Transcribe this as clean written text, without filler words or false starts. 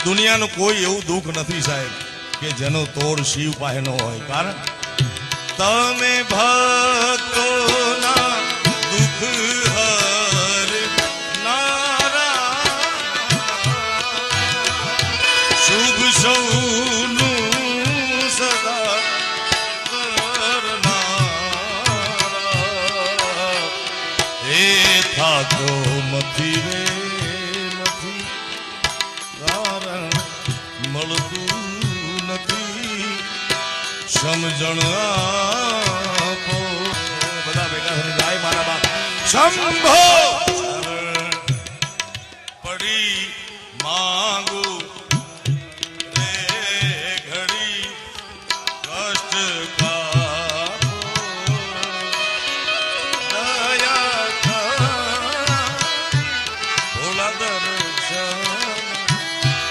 દુનિયાનું કોઈ એવું દુઃખ નથી સાહેબ કે જેનો તોડ શિવ પાસે ન હોય. કારણ તમે ભક્તોના દુઃખ હરનારા, શુભ સૌનું સદા કરનારા, એ થાતો મથી રે મથી કારણ મળતું નથી, સમજણ આપો. બધા ભેગા થઈને જાય મારા બાપ શંભો.